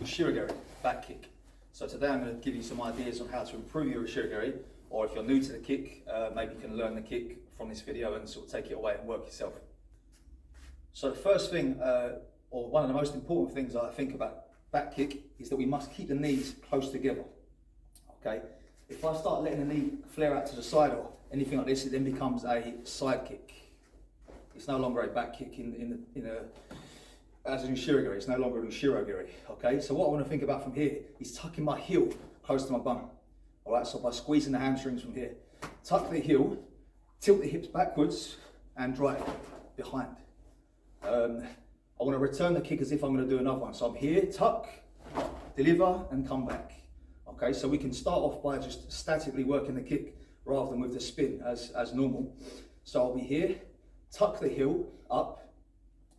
Ushiro Geri, back kick. So today I'm going to give you some ideas on how to improve your Ushiro Geri, or if you're new to the kick, maybe you can learn the kick from this video and sort of take it away and work yourself. So the first thing, or one of the most important things I think about back kick, is that we must keep the knees close together. Okay, if I start letting the knee flare out to the side or anything like this, it then becomes a side kick. It's no longer a back kick as an Ushiro Geri. It's no longer an Ushiro Geri. Okay, so what I want to think about from here is tucking my heel close to my bum. All right, so by squeezing the hamstrings from here, tuck the heel, tilt the hips backwards, and drive behind. I want to return the kick as if I'm going to do another one. So I'm here, tuck, deliver, and come back. Okay, so we can start off by just statically working the kick rather than with the spin as normal. So I'll be here, tuck the heel up.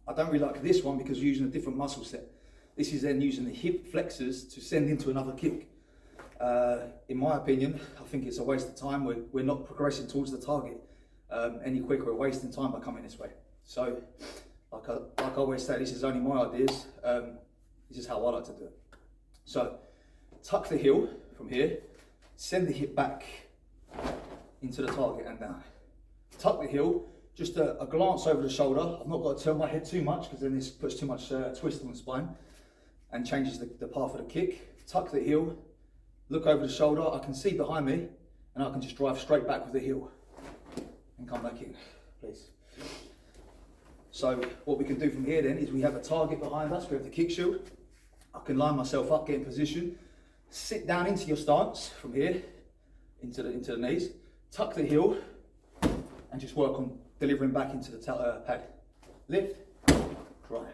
I don't really like this one because we're using a different muscle set. This is then using the hip flexors to send into another kick. In my opinion, I think it's a waste of time. We're not progressing towards the target any quicker. We're wasting time by coming this way. So, like I always say, this is only my ideas. This is how I like to do it. So, tuck the heel from here, send the hip back into the target and down. Tuck the heel, just a glance over the shoulder. I've not got to turn my head too much because then this puts too much twist on the spine and changes the path of the kick. Tuck the heel, look over the shoulder. I can see behind me and I can just drive straight back with the heel and come back in, please. So what we can do from here then is we have a target behind us. We have the kick shield. I can line myself up, get in position, sit down into your stance from here, into the knees, tuck the heel, and just work on delivering back into the pad. Lift, drive.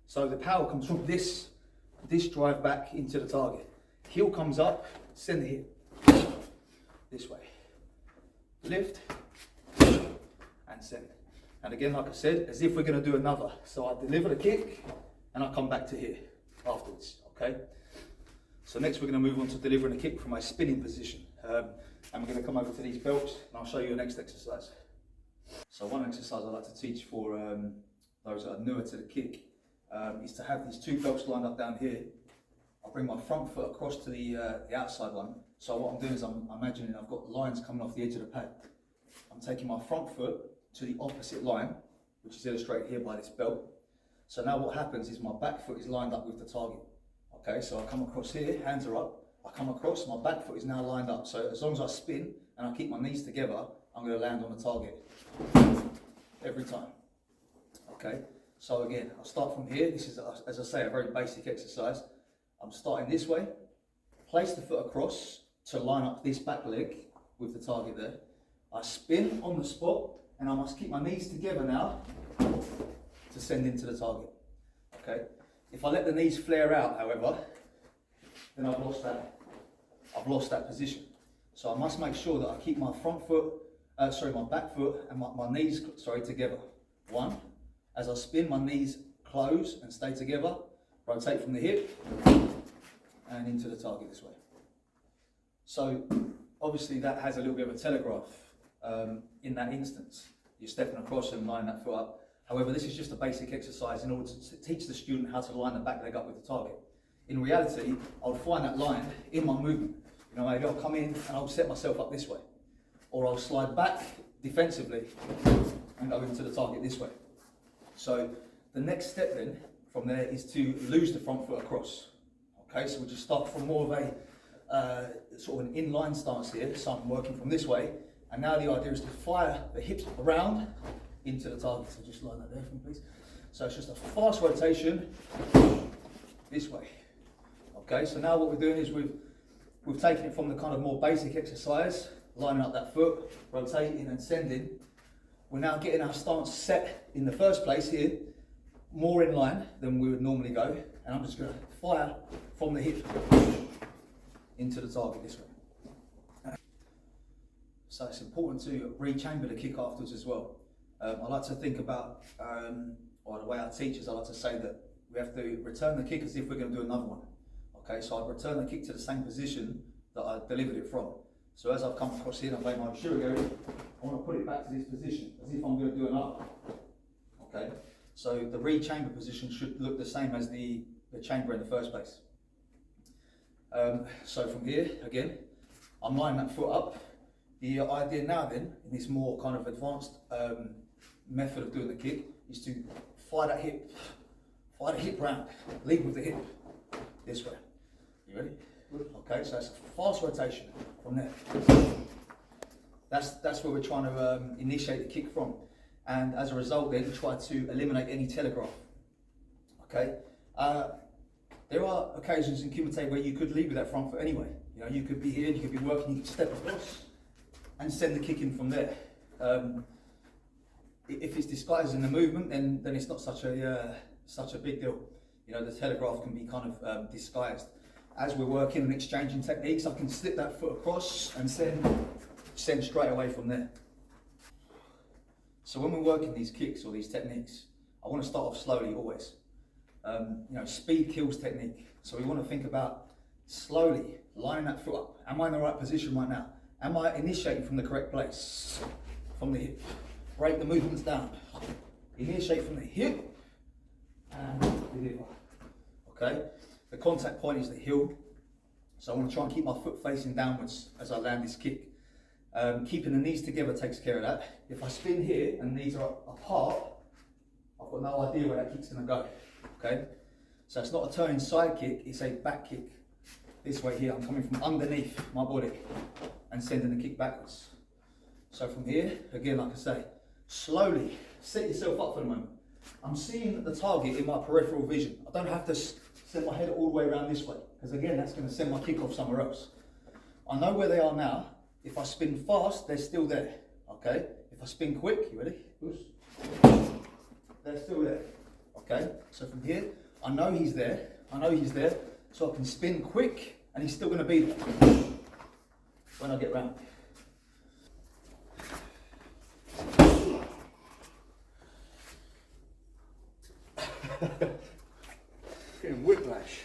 So the power comes from this drive back into the target. Heel comes up, send the hip this way. Lift, and send. And again, like I said, as if we're going to do another. So I deliver the kick, and I come back to here afterwards, okay? So next we're going to move on to delivering a kick from a spinning position. And we're going to come over to these belts, and I'll show you the next exercise. So one exercise I like to teach for those that are newer to the kick is to have these two belts lined up down here. I'll bring my front foot across to the outside one. So what I'm doing is I'm imagining I've got lines coming off the edge of the pad. I'm taking my front foot to the opposite line, which is illustrated here by this belt. So now what happens is my back foot is lined up with the target. Okay, so I come across here, hands are up, I come across, my back foot is now lined up. So as long as I spin and I keep my knees together, I'm going to land on the target every time. Okay, so again, I'll start from here. This is, as I say, a very basic exercise. I'm starting this way, place the foot across to line up this back leg with the target there. I spin on the spot, and I must keep my knees together now to send into the target. Okay. If I let the knees flare out, however, then I've lost that position. So I must make sure that I keep my my back foot and my knees, together. One, as I spin, my knees close and stay together. Rotate from the hip and into the target this way. So obviously that has a little bit of a telegraph. In that instance, you're stepping across and lining that foot up. However, this is just a basic exercise in order to teach the student how to line the back leg up with the target. In reality, I'll find that line in my movement. You know, maybe I'll come in and I'll set myself up this way, or I'll slide back defensively and go into the target this way. So the next step then from there is to lose the front foot across. Okay, so we'll just start from more of a sort of an inline stance here. So I'm working from this way. And now the idea is to fire the hips around into the target. So just line that there for me, please. So it's just a fast rotation this way. Okay, so now what we're doing is we've taken it from the kind of more basic exercise, lining up that foot, rotating and sending. We're now getting our stance set in the first place here, more in line than we would normally go. And I'm just going to fire from the hip into the target this way. So it's important to rechamber the kick afterwards as well. I like to think about, or the way I teach is I like to say that we have to return the kick as if we're going to do another one. Okay, so I'd return the kick to the same position that I delivered it from. So as I've come across here and I've made my Ushiro Geri, I want to put it back to this position as if I'm going to do another. Okay, so the rechamber position should look the same as the chamber in the first place. So from here, again, I'm lining that foot up. The idea now then, in this more kind of advanced method of doing the kick, is to fly the hip round, lead with the hip, this way. You ready? Okay, so that's a fast rotation from there. That's where we're trying to initiate the kick from. And as a result then, try to eliminate any telegraph. Okay? There are occasions in Kumite where you could lead with that front foot anyway. You know, you could be here, you could be working, you could step across and send the kick in from there. If it's disguised in the movement, then it's not such a big deal. You know, the telegraph can be kind of disguised. As we're working and exchanging techniques, I can slip that foot across and send straight away from there. So when we're working these kicks or these techniques, I want to start off slowly always. You know, speed kills technique. So we want to think about slowly lining that foot up. Am I in the right position right now? Am I initiating from the correct place? From the hip. Break the movements down. Initiate from the hip and deliver. Okay? The contact point is the heel. So I want to try and keep my foot facing downwards as I land this kick. Keeping the knees together takes care of that. If I spin here and knees are apart, I've got no idea where that kick's going to go. Okay? So it's not a turning side kick, it's a back kick. This way here, I'm coming from underneath my body and sending the kick backwards. So from here, again, like I say, slowly set yourself up for the moment. I'm seeing the target in my peripheral vision. I don't have to set my head all the way around this way, because again, that's going to send my kick off somewhere else. I know where they are now. If I spin fast, they're still there. Okay? If I spin quick, you ready? They're still there. Okay? So from here, I know he's there. So I can spin quick, and he's still going to be there when I get round. Getting whiplash.